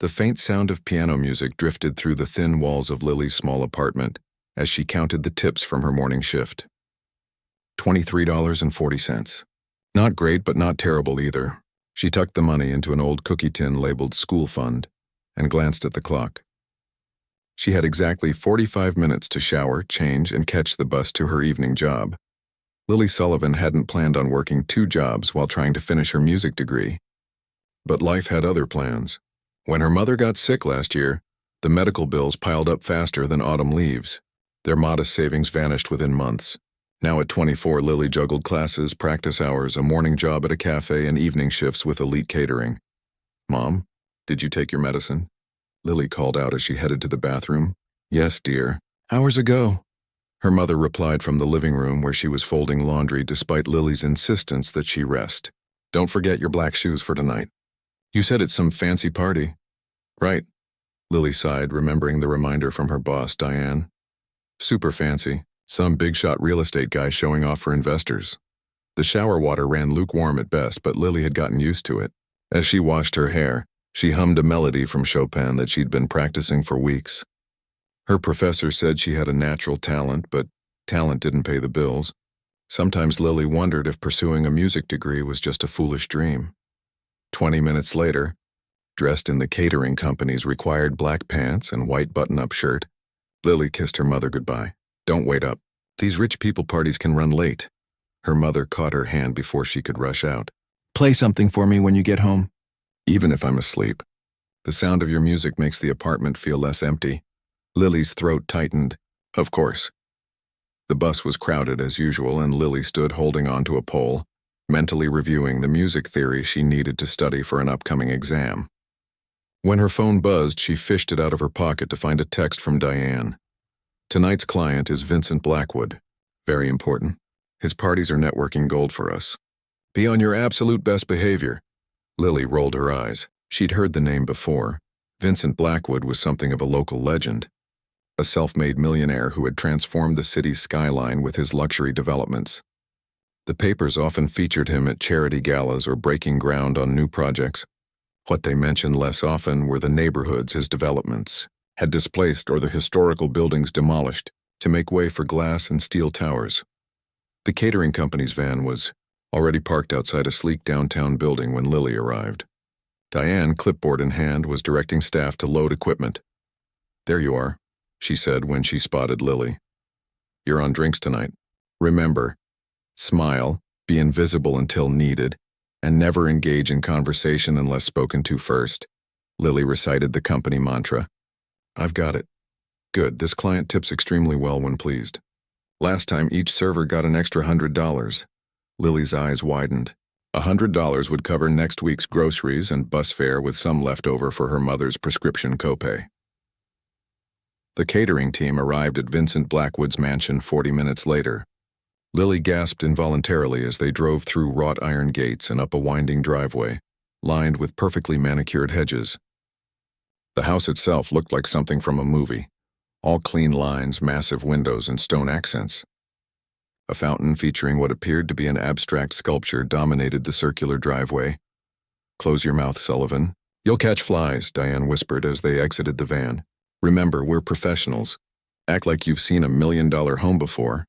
The faint sound of piano music drifted through the thin walls of Lily's small apartment as she counted the tips from her morning shift. $23.40. Not great, but not terrible either. She tucked the money into an old cookie tin labeled school fund and glanced at the clock. She had exactly 45 minutes to shower, change, and catch the bus to her evening job. Lily Sullivan hadn't planned on working 2 jobs while trying to finish her music degree. But life had other plans. When her mother got sick last year, the medical bills piled up faster than autumn leaves. Their modest savings vanished within months. Now at 24, Lily juggled classes, practice hours, a morning job at a cafe, and evening shifts with elite catering. "Mom, did you take your medicine?" Lily called out as she headed to the bathroom. "Yes, dear. Hours ago." Her mother replied from the living room where she was folding laundry despite Lily's insistence that she rest. "Don't forget your black shoes for tonight." "You said it's some fancy party." "Right." Lily sighed, remembering the reminder from her boss, Diane. "Super fancy. Some big-shot real estate guy showing off for investors." The shower water ran lukewarm at best, but Lily had gotten used to it. As she washed her hair, she hummed a melody from Chopin that she'd been practicing for weeks. Her professor said she had a natural talent, but talent didn't pay the bills. Sometimes Lily wondered if pursuing a music degree was just a foolish dream. 20 minutes later, dressed in the catering company's required black pants and white button-up shirt, Lily kissed her mother goodbye. "Don't wait up. These rich people parties can run late." Her mother caught her hand before she could rush out. "Play something for me when you get home." "Even if I'm asleep. The sound of your music makes the apartment feel less empty." Lily's throat tightened. "Of course." The bus was crowded as usual, and Lily stood holding onto a pole, mentally reviewing the music theory she needed to study for an upcoming exam. When her phone buzzed, she fished it out of her pocket to find a text from Diane. "Tonight's client is Vincent Blackwood. Very important. His parties are networking gold for us. Be on your absolute best behavior." Lily rolled her eyes. She'd heard the name before. Vincent Blackwood was something of a local legend. A self-made millionaire who had transformed the city's skyline with his luxury developments. The papers often featured him at charity galas or breaking ground on new projects. What they mentioned less often were the neighborhoods his developments had displaced or the historical buildings demolished to make way for glass and steel towers. The catering company's van was already parked outside a sleek downtown building when Lily arrived. Diane, clipboard in hand, was directing staff to load equipment. "There you are," she said when she spotted Lily. "You're on drinks tonight. Remember, smile, be invisible until needed, and never engage in conversation unless spoken to first." Lily recited the company mantra. "I've got it." "Good, this client tips extremely well when pleased. Last time each server got an extra $100. Lily's eyes widened. $100 would cover next week's groceries and bus fare with some left over for her mother's prescription copay. The catering team arrived at Vincent Blackwood's mansion 40 minutes later. Lily gasped involuntarily as they drove through wrought iron gates and up a winding driveway, lined with perfectly manicured hedges. The house itself looked like something from a movie. All clean lines, massive windows, and stone accents. A fountain featuring what appeared to be an abstract sculpture dominated the circular driveway. "Close your mouth, Sullivan. You'll catch flies," Diane whispered as they exited the van. "Remember, we're professionals. Act like you've seen $1 million home before."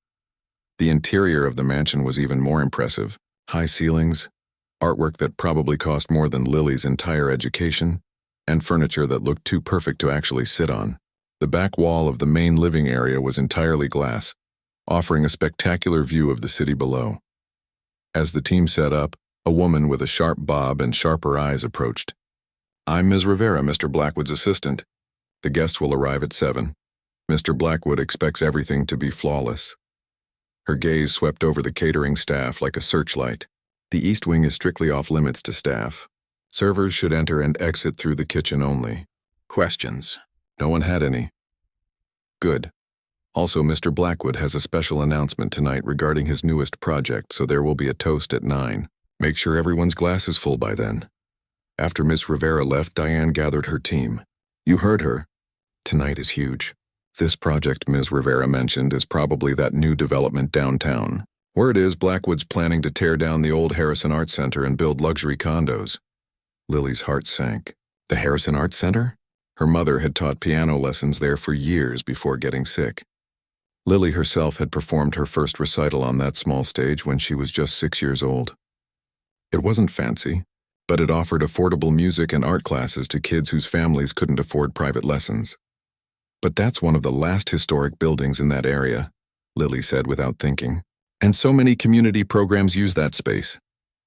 The interior of the mansion was even more impressive. High ceilings, artwork that probably cost more than Lily's entire education, and furniture that looked too perfect to actually sit on. The back wall of the main living area was entirely glass, offering a spectacular view of the city below. As the team set up, a woman with a sharp bob and sharper eyes approached. "I'm Ms. Rivera, Mr. Blackwood's assistant. The guests will arrive at 7. Mr. Blackwood expects everything to be flawless." Her gaze swept over the catering staff like a searchlight. The East Wing is strictly off-limits to staff. Servers should enter and exit through the kitchen only. Questions? No one had any. Good. Also, Mr. Blackwood has a special announcement tonight regarding his newest project, so there will be a toast at 9. Make sure everyone's glass is full by then. After Miss Rivera left, Diane gathered her team. "You heard her. Tonight is huge. This project Ms. Rivera mentioned is probably that new development downtown. Word is Blackwood's planning to tear down the old Harrison Arts Center and build luxury condos." Lily's heart sank. The Harrison Arts Center? Her mother had taught piano lessons there for years before getting sick. Lily herself had performed her first recital on that small stage when she was just 6 years old. It wasn't fancy, but it offered affordable music and art classes to kids whose families couldn't afford private lessons. But that's one of the last historic buildings in that area, Lily said without thinking. And so many community programs use that space.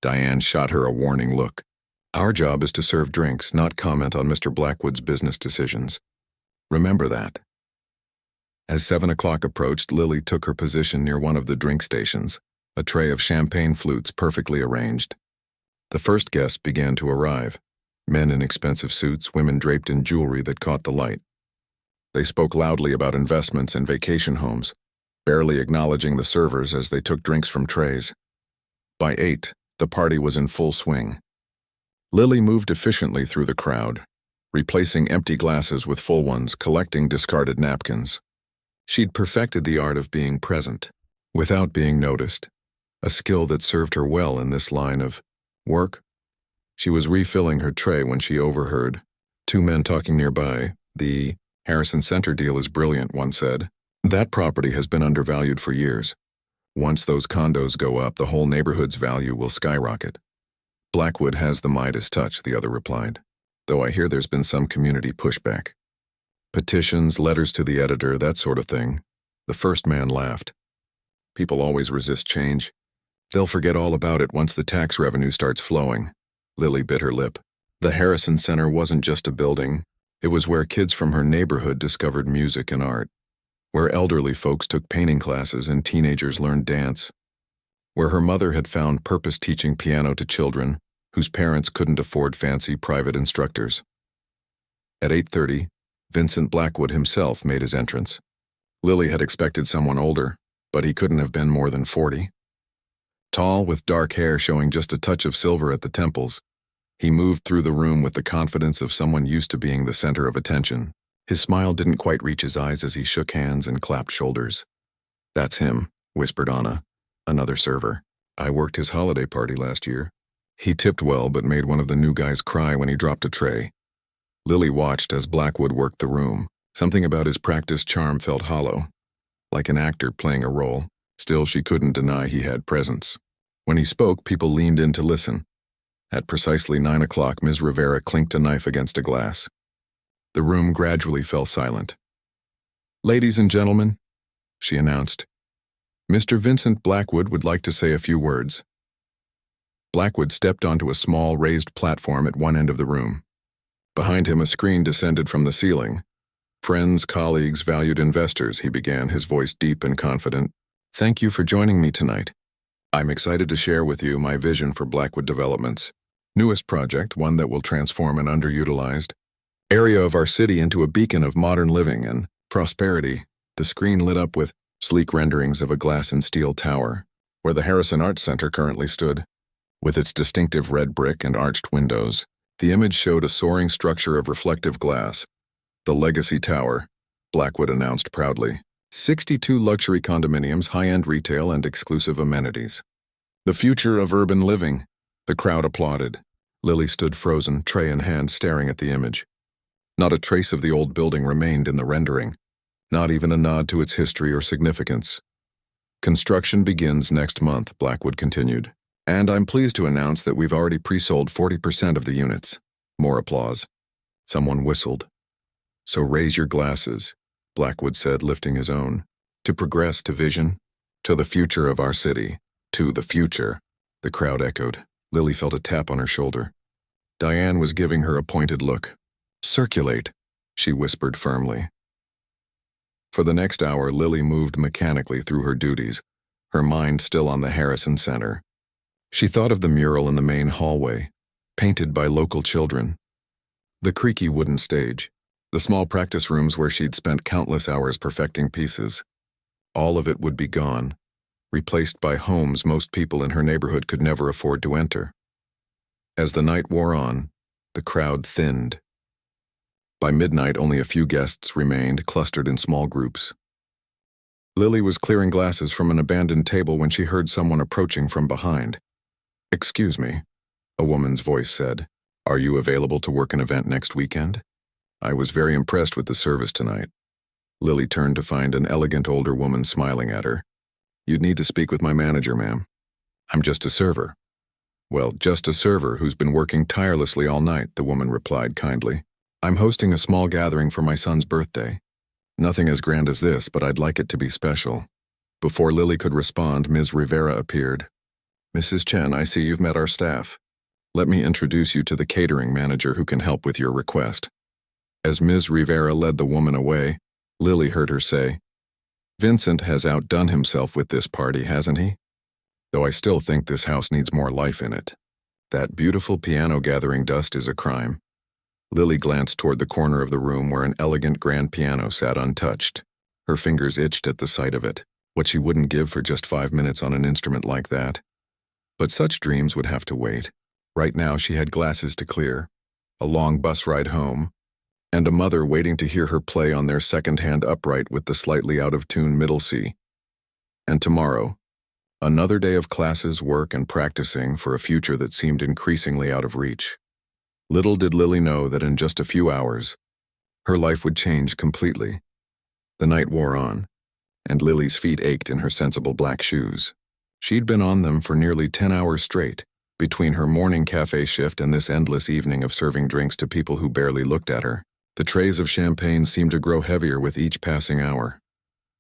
Diane shot her a warning look. Our job is to serve drinks, not comment on Mr. Blackwood's business decisions. Remember that. As 7 o'clock approached, Lily took her position near one of the drink stations, a tray of champagne flutes perfectly arranged. The first guests began to arrive, men in expensive suits, women draped in jewelry that caught the light. They spoke loudly about investments and vacation homes, barely acknowledging the servers as they took drinks from trays. By 8, the party was in full swing. Lily moved efficiently through the crowd, replacing empty glasses with full ones, collecting discarded napkins. She'd perfected the art of being present, without being noticed, a skill that served her well in this line of work. She was refilling her tray when she overheard 2 men talking nearby. "The Harrison Center deal is brilliant," one said. "That property has been undervalued for years. Once those condos go up, the whole neighborhood's value will skyrocket." "Blackwood has the Midas touch," the other replied, "though I hear there's been some community pushback. Petitions, letters to the editor, that sort of thing." The first man laughed. "People always resist change. They'll forget all about it once the tax revenue starts flowing." Lily bit her lip. The Harrison Center wasn't just a building. It was where kids from her neighborhood discovered music and art, where elderly folks took painting classes and teenagers learned dance, where her mother had found purpose teaching piano to children whose parents couldn't afford fancy private instructors. At 8:30, Vincent Blackwood himself made his entrance. Lily had expected someone older, but he couldn't have been more than 40. Tall, with dark hair showing just a touch of silver at the temples, he moved through the room with the confidence of someone used to being the center of attention. His smile didn't quite reach his eyes as he shook hands and clapped shoulders. "That's him," whispered Anna, another server. "I worked his holiday party last year. He tipped well but made one of the new guys cry when he dropped a tray." Lily watched as Blackwood worked the room. Something about his practiced charm felt hollow, like an actor playing a role. Still, she couldn't deny he had presence. When he spoke, people leaned in to listen. At precisely 9 o'clock, Ms. Rivera clinked a knife against a glass. The room gradually fell silent. "Ladies and gentlemen," she announced, "Mr. Vincent Blackwood would like to say a few words." Blackwood stepped onto a small raised platform at one end of the room. Behind him, a screen descended from the ceiling. "Friends, colleagues, valued investors," he began, his voice deep and confident. "Thank you for joining me tonight. I'm excited to share with you my vision for Blackwood Development's newest project, one that will transform an underutilized area of our city into a beacon of modern living and prosperity." The screen lit up with sleek renderings of a glass and steel tower, where the Harrison Arts Center currently stood. With its distinctive red brick and arched windows, the image showed a soaring structure of reflective glass. "The Legacy Tower," Blackwood announced proudly. 62 luxury condominiums, high-end retail, and exclusive amenities. "The future of urban living," the crowd applauded. Lily stood frozen, tray in hand, staring at the image. Not a trace of the old building remained in the rendering, not even a nod to its history or significance. "Construction begins next month," Blackwood continued. "And I'm pleased to announce that we've already pre-sold 40% of the units." More applause. Someone whistled. "So raise your glasses," Blackwood said, lifting his own. "To progress, to vision, to the future of our city, to the future." The crowd echoed. Lily felt a tap on her shoulder. Diane was giving her a pointed look. "Circulate," she whispered firmly. For the next hour, Lily moved mechanically through her duties, her mind still on the Harrison Center. She thought of the mural in the main hallway, painted by local children. The creaky wooden stage, the small practice rooms where she'd spent countless hours perfecting pieces. All of it would be gone, replaced by homes most people in her neighborhood could never afford to enter. As the night wore on, the crowd thinned. By midnight, only a few guests remained, clustered in small groups. Lily was clearing glasses from an abandoned table when she heard someone approaching from behind. "Excuse me," a woman's voice said. Are you available to work an event next weekend? I was very impressed with the service tonight. Lily turned to find an elegant older woman smiling at her. You'd need to speak with my manager, ma'am. I'm just a server. Well, just a server who's been working tirelessly all night, the woman replied kindly. I'm hosting a small gathering for my son's birthday. Nothing as grand as this, but I'd like it to be special. Before Lily could respond, Ms. Rivera appeared. Mrs. Chen, I see you've met our staff. Let me introduce you to the catering manager who can help with your request. As Ms. Rivera led the woman away, Lily heard her say, Vincent has outdone himself with this party, hasn't he? Though I still think this house needs more life in it. That beautiful piano gathering dust is a crime. Lily glanced toward the corner of the room where an elegant grand piano sat untouched. Her fingers itched at the sight of it, what she wouldn't give for just 5 minutes on an instrument like that. But such dreams would have to wait. Right now she had glasses to clear, a long bus ride home, and a mother waiting to hear her play on their second-hand upright with the slightly out-of-tune middle C. And tomorrow, another day of classes, work, and practicing for a future that seemed increasingly out of reach. Little did Lily know that in just a few hours, her life would change completely. The night wore on, and Lily's feet ached in her sensible black shoes. She'd been on them for nearly 10 hours straight, between her morning cafe shift and this endless evening of serving drinks to people who barely looked at her. The trays of champagne seemed to grow heavier with each passing hour.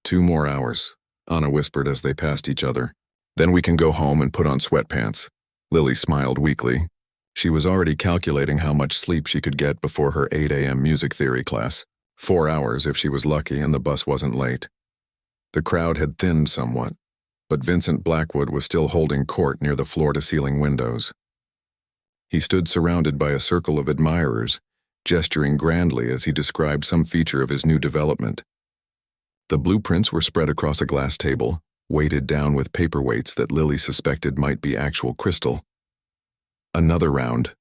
2 more hours, Anna whispered as they passed each other. Then we can go home and put on sweatpants. Lily smiled weakly. She was already calculating how much sleep she could get before her 8 a.m. music theory class. 4 hours if she was lucky and the bus wasn't late. The crowd had thinned somewhat, but Vincent Blackwood was still holding court near the floor-to-ceiling windows. He stood surrounded by a circle of admirers, gesturing grandly as he described some feature of his new development. The blueprints were spread across a glass table, weighted down with paperweights that Lily suspected might be actual crystal. Another round,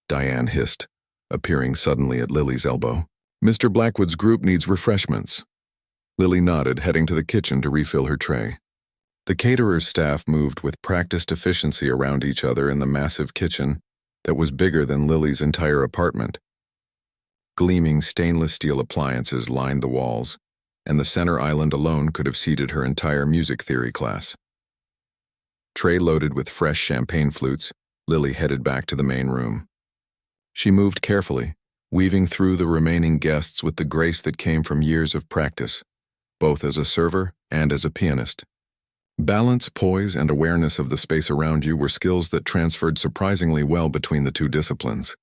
Diane hissed, appearing suddenly at Lily's elbow. Mr. Blackwood's group needs refreshments. Lily nodded, heading to the kitchen to refill her tray. The caterer's staff moved with practiced efficiency around each other in the massive kitchen that was bigger than Lily's entire apartment. Gleaming stainless steel appliances lined the walls, and the center island alone could have seated her entire music theory class. Tray loaded with fresh champagne flutes, Lily headed back to the main room. She moved carefully, weaving through the remaining guests with the grace that came from years of practice, both as a server and as a pianist. Balance, poise, and awareness of the space around you were skills that transferred surprisingly well between the two disciplines.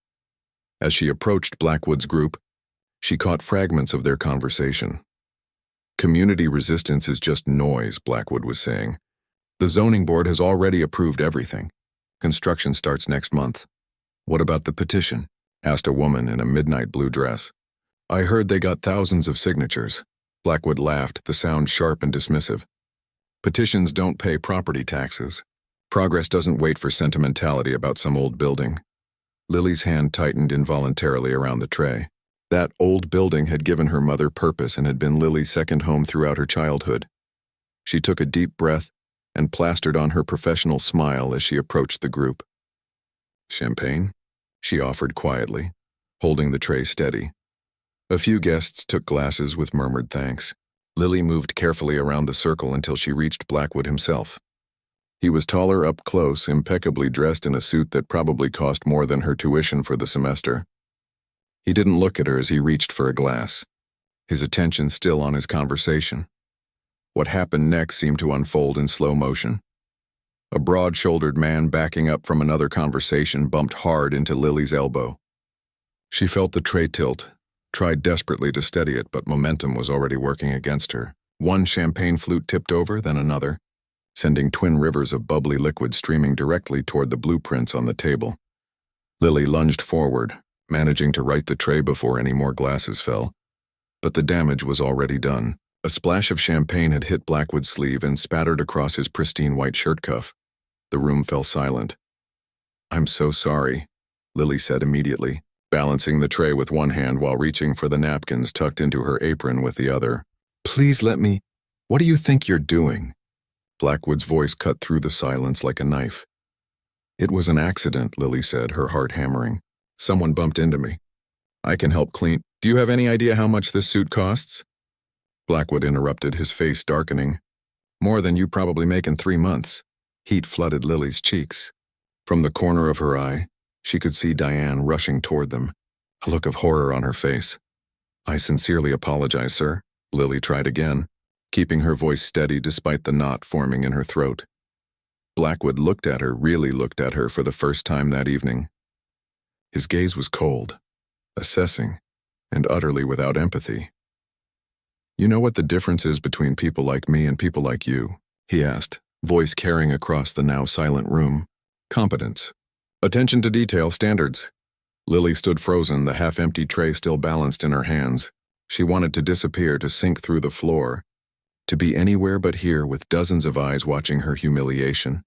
As she approached Blackwood's group, she caught fragments of their conversation. Community resistance is just noise, Blackwood was saying. The zoning board has already approved everything. Construction starts next month. What about the petition? Asked a woman in a midnight blue dress. I heard they got thousands of signatures. Blackwood laughed, the sound sharp and dismissive. Petitions don't pay property taxes. Progress doesn't wait for sentimentality about some old building. Lily's hand tightened involuntarily around the tray. That old building had given her mother purpose and had been Lily's second home throughout her childhood. She took a deep breath and plastered on her professional smile as she approached the group. Champagne? She offered quietly, holding the tray steady. A few guests took glasses with murmured thanks. Lily moved carefully around the circle until she reached Blackwood himself. He was taller up close, impeccably dressed in a suit that probably cost more than her tuition for the semester. He didn't look at her as he reached for a glass, his attention still on his conversation. What happened next seemed to unfold in slow motion. A broad-shouldered man backing up from another conversation bumped hard into Lily's elbow. She felt the tray tilt, tried desperately to steady it, but momentum was already working against her. One champagne flute tipped over, then another, sending twin rivers of bubbly liquid streaming directly toward the blueprints on the table. Lily lunged forward, managing to right the tray before any more glasses fell. But the damage was already done. A splash of champagne had hit Blackwood's sleeve and spattered across his pristine white shirt cuff. The room fell silent. I'm so sorry, Lily said immediately, balancing the tray with one hand while reaching for the napkins tucked into her apron with the other. Please let me. What do you think you're doing? Blackwood's voice cut through the silence like a knife. It was an accident, Lily said, her heart hammering. Someone bumped into me. I can help clean. Do you have any idea how much this suit costs? Blackwood interrupted, his face darkening. More than you probably make in 3 months. Heat flooded Lily's cheeks. From the corner of her eye, she could see Diane rushing toward them, a look of horror on her face. I sincerely apologize, sir. Lily tried again, keeping her voice steady despite the knot forming in her throat. Blackwood really looked at her for the first time that evening. His gaze was cold, assessing, and utterly without empathy. You know what the difference is between people like me and people like you? He asked, voice carrying across the now silent room. Competence. Attention to detail standards. Lily stood frozen, the half-empty tray still balanced in her hands. She wanted to disappear, to sink through the floor, to be anywhere but here with dozens of eyes watching her humiliation.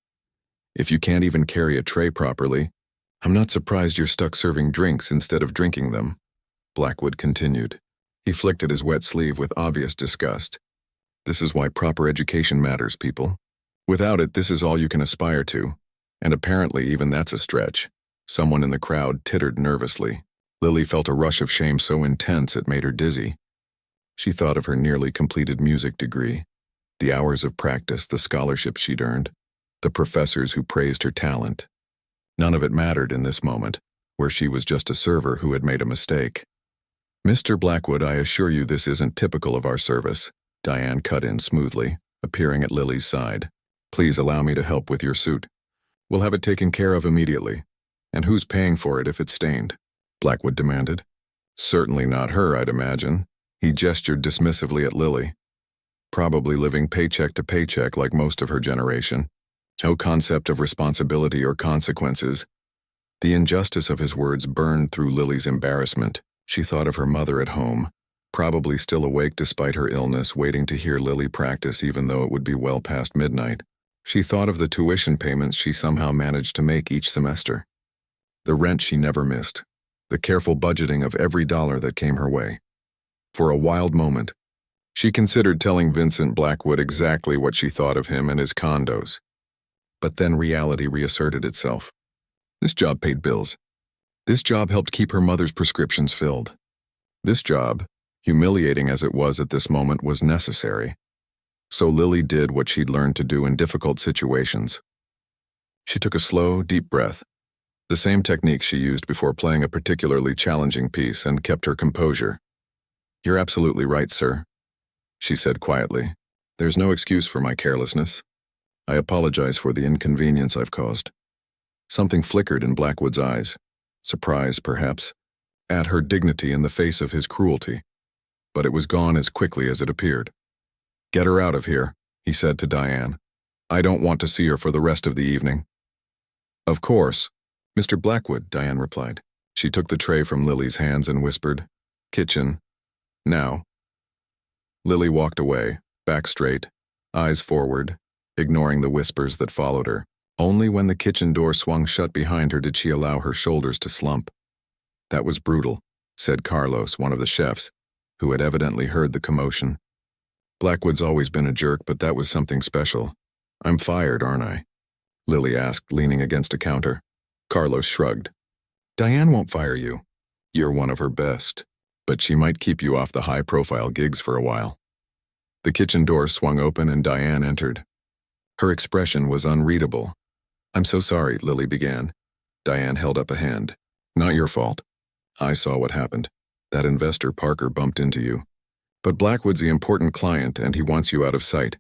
If you can't even carry a tray properly, I'm not surprised you're stuck serving drinks instead of drinking them, Blackwood continued. He flicked at his wet sleeve with obvious disgust. This is why proper education matters, people. Without it, this is all you can aspire to. And apparently even that's a stretch. Someone in the crowd tittered nervously. Lily felt a rush of shame so intense it made her dizzy. She thought of her nearly completed music degree, the hours of practice, the scholarships she'd earned, the professors who praised her talent. None of it mattered in this moment, where she was just a server who had made a mistake. Mr. Blackwood, I assure you this isn't typical of our service, Diane cut in smoothly, appearing at Lily's side. Please allow me to help with your suit. We'll have it taken care of immediately. And who's paying for it if it's stained? Blackwood demanded. Certainly not her, I'd imagine. He gestured dismissively at Lily. Probably living paycheck to paycheck like most of her generation. No concept of responsibility or consequences. The injustice of his words burned through Lily's embarrassment. She thought of her mother at home, probably still awake despite her illness, waiting to hear Lily practice even though it would be well past midnight. She thought of the tuition payments she somehow managed to make each semester. The rent she never missed. The careful budgeting of every dollar that came her way. For a wild moment, she considered telling Vincent Blackwood exactly what she thought of him and his condos. But then reality reasserted itself. This job paid bills. This job helped keep her mother's prescriptions filled. This job, humiliating as it was at this moment, was necessary. So Lily did what she'd learned to do in difficult situations. She took a slow, deep breath, the same technique she used before playing a particularly challenging piece, and kept her composure. You're absolutely right, sir, she said quietly. There's no excuse for my carelessness. I apologize for the inconvenience I've caused. Something flickered in Blackwood's eyes. Surprise, perhaps, at her dignity in the face of his cruelty. But it was gone as quickly as it appeared. Get her out of here, he said to Diane. I don't want to see her for the rest of the evening. Of course, Mr. Blackwood, Diane replied. She took the tray from Lily's hands and whispered, Kitchen. Now. Lily walked away, back straight, eyes forward, ignoring the whispers that followed her. Only when the kitchen door swung shut behind her did she allow her shoulders to slump. That was brutal, said Carlos, one of the chefs, who had evidently heard the commotion. Blackwood's always been a jerk, but that was something special. I'm fired, aren't I? Lily asked, leaning against a counter. Carlos shrugged. Diane won't fire you. You're one of her best, but she might keep you off the high-profile gigs for a while. The kitchen door swung open and Diane entered. Her expression was unreadable. I'm so sorry, Lily began. Diane held up a hand. Not your fault. I saw what happened. That investor Parker bumped into you. But Blackwood's the important client and he wants you out of sight.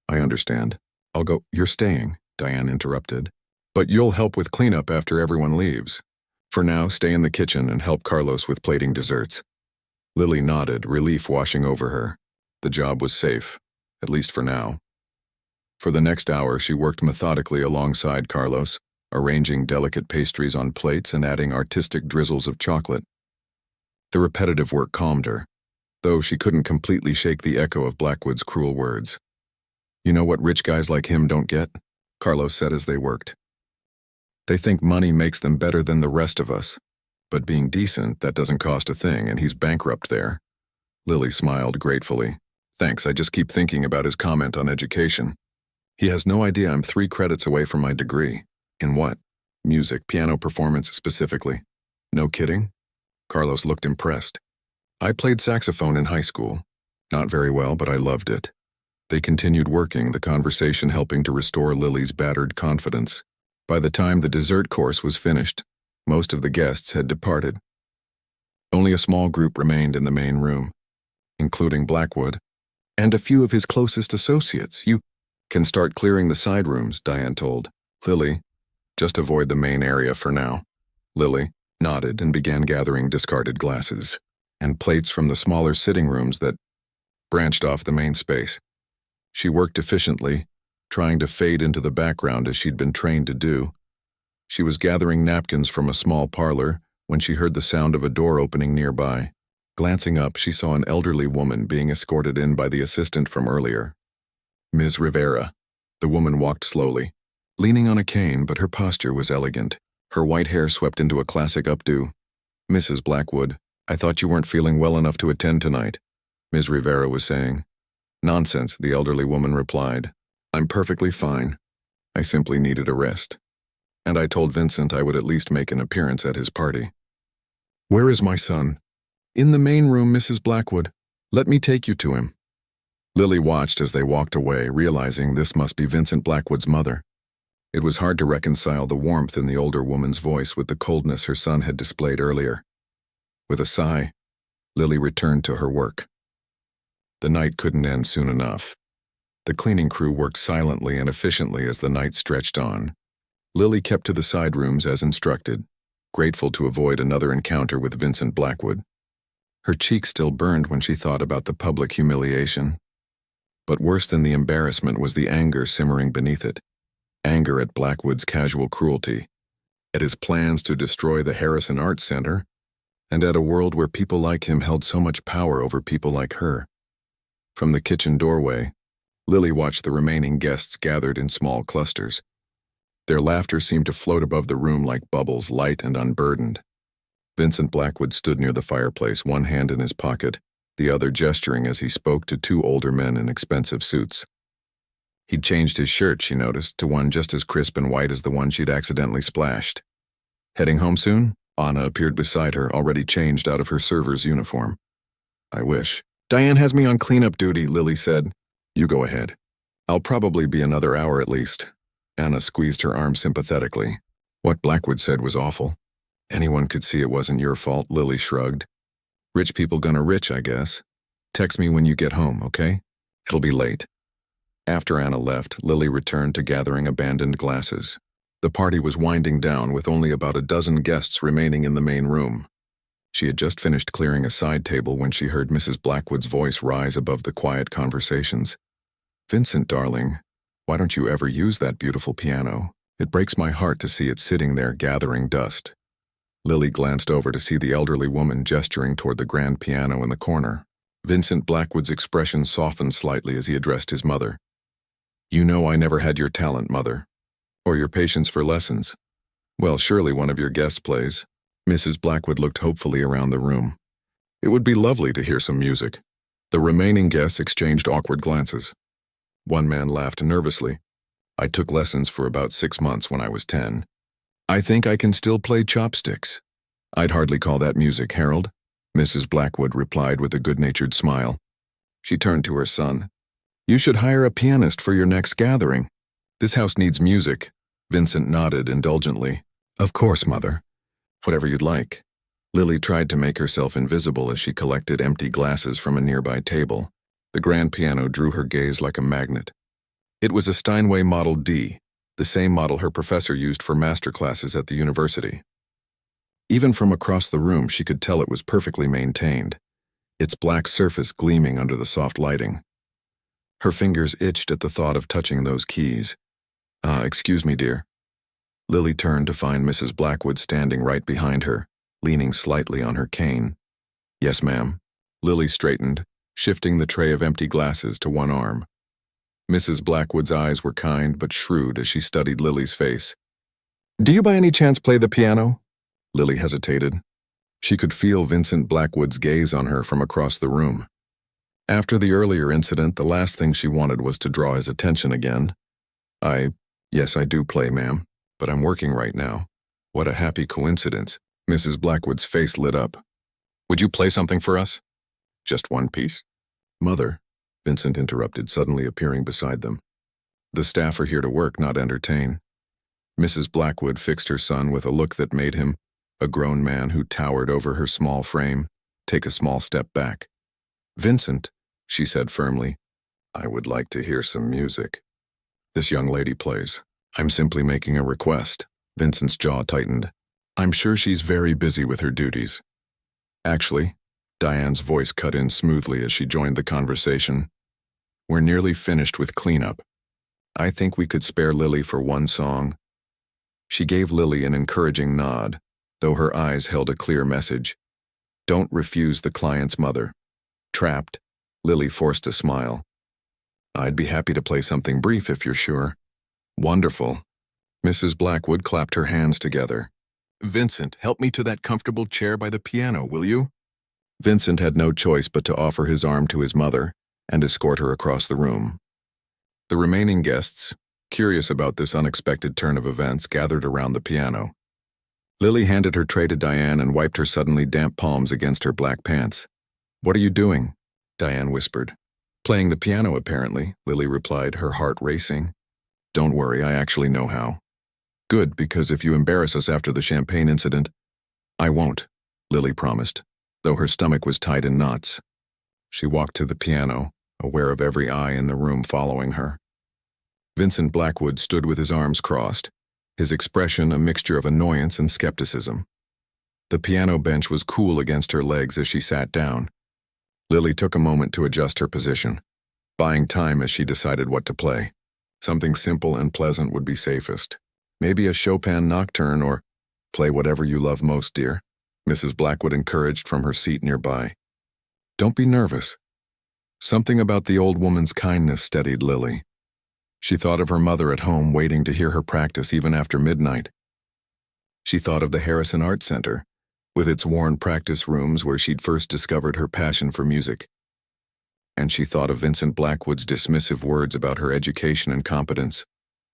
I understand. I'll go. You're staying, Diane interrupted. But you'll help with cleanup after everyone leaves. For now, stay in the kitchen and help Carlos with plating desserts. Lily nodded, relief washing over her. The job was safe, at least for now. For the next hour, she worked methodically alongside Carlos, arranging delicate pastries on plates and adding artistic drizzles of chocolate. The repetitive work calmed her, though she couldn't completely shake the echo of Blackwood's cruel words. You know what rich guys like him don't get? Carlos said as they worked. They think money makes them better than the rest of us. But being decent, that doesn't cost a thing, and he's bankrupt there. Lily smiled gratefully. Thanks, I just keep thinking about his comment on education. He has no idea I'm 3 credits away from my degree. In what? Music, piano performance specifically. No kidding? Carlos looked impressed. I played saxophone in high school. Not very well, but I loved it. They continued working, the conversation helping to restore Lily's battered confidence. By the time the dessert course was finished, most of the guests had departed. Only a small group remained in the main room, including Blackwood, and a few of his closest associates. You can start clearing the side rooms, Diane told. Lily, just avoid the main area for now. Lily nodded and began gathering discarded glasses and plates from the smaller sitting rooms that branched off the main space. She worked efficiently, trying to fade into the background as she'd been trained to do. She was gathering napkins from a small parlor when she heard the sound of a door opening nearby. Glancing up, she saw an elderly woman being escorted in by the assistant from earlier. Ms. Rivera. The woman walked slowly, leaning on a cane, but her posture was elegant. Her white hair swept into a classic updo. Mrs. Blackwood, I thought you weren't feeling well enough to attend tonight, Ms. Rivera was saying. Nonsense, the elderly woman replied. I'm perfectly fine. I simply needed a rest. And I told Vincent I would at least make an appearance at his party. Where is my son? In the main room, Mrs. Blackwood. Let me take you to him. Lily watched as they walked away, realizing this must be Vincent Blackwood's mother. It was hard to reconcile the warmth in the older woman's voice with the coldness her son had displayed earlier. With a sigh, Lily returned to her work. The night couldn't end soon enough. The cleaning crew worked silently and efficiently as the night stretched on. Lily kept to the side rooms as instructed, grateful to avoid another encounter with Vincent Blackwood. Her cheek still burned when she thought about the public humiliation. But worse than the embarrassment was the anger simmering beneath it. Anger at Blackwood's casual cruelty, at his plans to destroy the Harrison Arts Center, and at a world where people like him held so much power over people like her. From the kitchen doorway, Lily watched the remaining guests gathered in small clusters. Their laughter seemed to float above the room like bubbles, light and unburdened. Vincent Blackwood stood near the fireplace, one hand in his pocket, the other gesturing as he spoke to two older men in expensive suits. He'd changed his shirt, she noticed, to one just as crisp and white as the one she'd accidentally splashed. Heading home soon? Anna appeared beside her, already changed out of her server's uniform. I wish. Diane has me on cleanup duty, Lily said. You go ahead. I'll probably be another hour at least. Anna squeezed her arm sympathetically. What Blackwood said was awful. Anyone could see it wasn't your fault, Lily shrugged. Rich people gonna rich, I guess. Text me when you get home, okay? It'll be late. After Anna left, Lily returned to gathering abandoned glasses. The party was winding down with only about a dozen guests remaining in the main room. She had just finished clearing a side table when she heard Mrs. Blackwood's voice rise above the quiet conversations. Vincent, darling, why don't you ever use that beautiful piano? It breaks my heart to see it sitting there gathering dust. Lily glanced over to see the elderly woman gesturing toward the grand piano in the corner. Vincent Blackwood's expression softened slightly as he addressed his mother. You know I never had your talent, Mother. Or your patience for lessons. Well, surely one of your guests plays. Mrs. Blackwood looked hopefully around the room. It would be lovely to hear some music. The remaining guests exchanged awkward glances. One man laughed nervously. I took lessons for about 6 months when I was 10. I think I can still play chopsticks. I'd hardly call that music, Harold, Mrs. Blackwood replied with a good-natured smile. She turned to her son. You should hire a pianist for your next gathering. This house needs music. Vincent nodded indulgently. Of course, Mother. Whatever you'd like. Lily tried to make herself invisible as she collected empty glasses from a nearby table. The grand piano drew her gaze like a magnet. It was a Steinway Model D, the same model her professor used for master classes at the university. Even from across the room, she could tell it was perfectly maintained, its black surface gleaming under the soft lighting. Her fingers itched at the thought of touching those keys. Excuse me, dear. Lily turned to find Mrs. Blackwood standing right behind her, leaning slightly on her cane. Yes, ma'am. Lily straightened, shifting the tray of empty glasses to one arm. Mrs. Blackwood's eyes were kind but shrewd as she studied Lily's face. Do you by any chance play the piano? Lily hesitated. She could feel Vincent Blackwood's gaze on her from across the room. After the earlier incident, the last thing she wanted was to draw his attention again. Yes, I do play, ma'am, but I'm working right now. What a happy coincidence. Mrs. Blackwood's face lit up. Would you play something for us? Just one piece? Mother, Vincent interrupted, suddenly appearing beside them. The staff are here to work, not entertain. Mrs. Blackwood fixed her son with a look that made him, a grown man who towered over her small frame, take a small step back. Vincent, she said firmly, I would like to hear some music. This young lady plays. I'm simply making a request. Vincent's jaw tightened. I'm sure she's very busy with her duties. Actually, Diane's voice cut in smoothly as she joined the conversation. We're nearly finished with cleanup. I think we could spare Lily for one song. She gave Lily an encouraging nod, though her eyes held a clear message. Don't refuse the client's mother. Trapped, Lily forced a smile. I'd be happy to play something brief if you're sure. Wonderful. Mrs. Blackwood clapped her hands together. Vincent, help me to that comfortable chair by the piano, will you? Vincent had no choice but to offer his arm to his mother and escort her across the room. The remaining guests, curious about this unexpected turn of events, gathered around the piano. Lily handed her tray to Diane and wiped her suddenly damp palms against her black pants. What are you doing? Diane whispered. Playing the piano, apparently, Lily replied, her heart racing. Don't worry, I actually know how. Good, because if you embarrass us after the champagne incident, I won't, Lily promised, though her stomach was tied in knots. She walked to the piano, aware of every eye in the room following her. Vincent Blackwood stood with his arms crossed, his expression a mixture of annoyance and skepticism. The piano bench was cool against her legs as she sat down. Lily took a moment to adjust her position, buying time as she decided what to play. Something simple and pleasant would be safest. Maybe a Chopin nocturne or play whatever you love most, dear, Mrs. Blackwood encouraged from her seat nearby. Don't be nervous. Something about the old woman's kindness steadied Lily. She thought of her mother at home waiting to hear her practice even after midnight. She thought of the Harrison Art Center, with its worn practice rooms where she'd first discovered her passion for music. And she thought of Vincent Blackwood's dismissive words about her education and competence.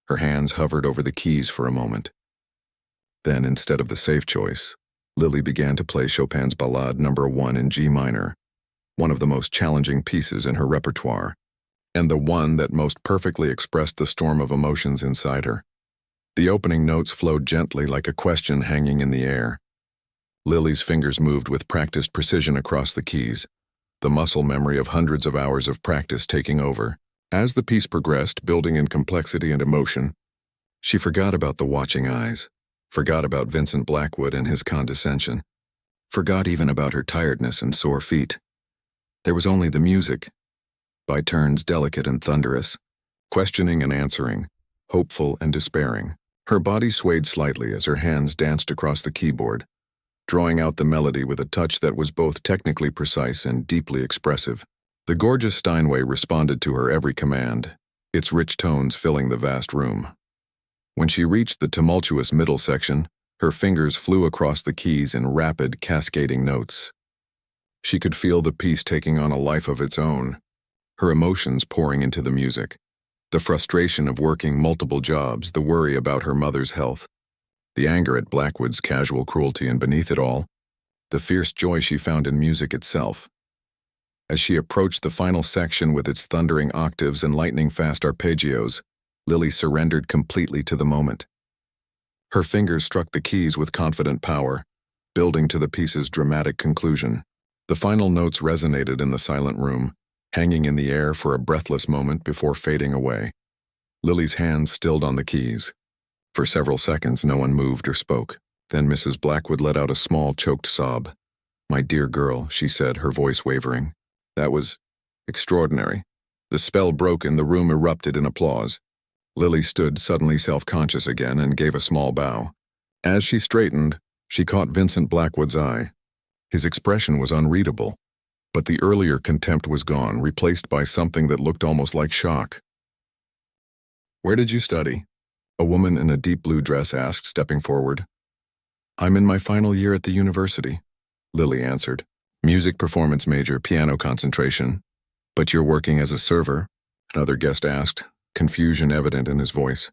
Her hands hovered over the keys for a moment. Then, instead of the safe choice, Lily began to play Chopin's Ballade No. 1 in G minor, one of the most challenging pieces in her repertoire, and the one that most perfectly expressed the storm of emotions inside her. The opening notes flowed gently like a question hanging in the air. Lily's fingers moved with practiced precision across the keys, the muscle memory of hundreds of hours of practice taking over. As the piece progressed, building in complexity and emotion, she forgot about the watching eyes, forgot about Vincent Blackwood and his condescension, forgot even about her tiredness and sore feet. There was only the music, by turns delicate and thunderous, questioning and answering, hopeful and despairing. Her body swayed slightly as her hands danced across the keyboard, drawing out the melody with a touch that was both technically precise and deeply expressive. The gorgeous Steinway responded to her every command, its rich tones filling the vast room. When she reached the tumultuous middle section, her fingers flew across the keys in rapid, cascading notes. She could feel the piece taking on a life of its own, her emotions pouring into the music. The frustration of working multiple jobs, the worry about her mother's health, the anger at Blackwood's casual cruelty, and beneath it all, the fierce joy she found in music itself. As she approached the final section with its thundering octaves and lightning-fast arpeggios, Lily surrendered completely to the moment. Her fingers struck the keys with confident power, building to the piece's dramatic conclusion. The final notes resonated in the silent room, hanging in the air for a breathless moment before fading away. Lily's hands stilled on the keys. For several seconds, no one moved or spoke. Then Mrs. Blackwood let out a small, choked sob. "My dear girl," she said, her voice wavering. "That was extraordinary." The spell broken, the room erupted in applause. Lily stood suddenly self-conscious again and gave a small bow. As she straightened, she caught Vincent Blackwood's eye. His expression was unreadable, but the earlier contempt was gone, replaced by something that looked almost like shock. "Where did you study?" a woman in a deep blue dress asked, stepping forward. "I'm in my final year at the university," Lily answered. "Music performance major, piano concentration." "But you're working as a server?" another guest asked, confusion evident in his voice.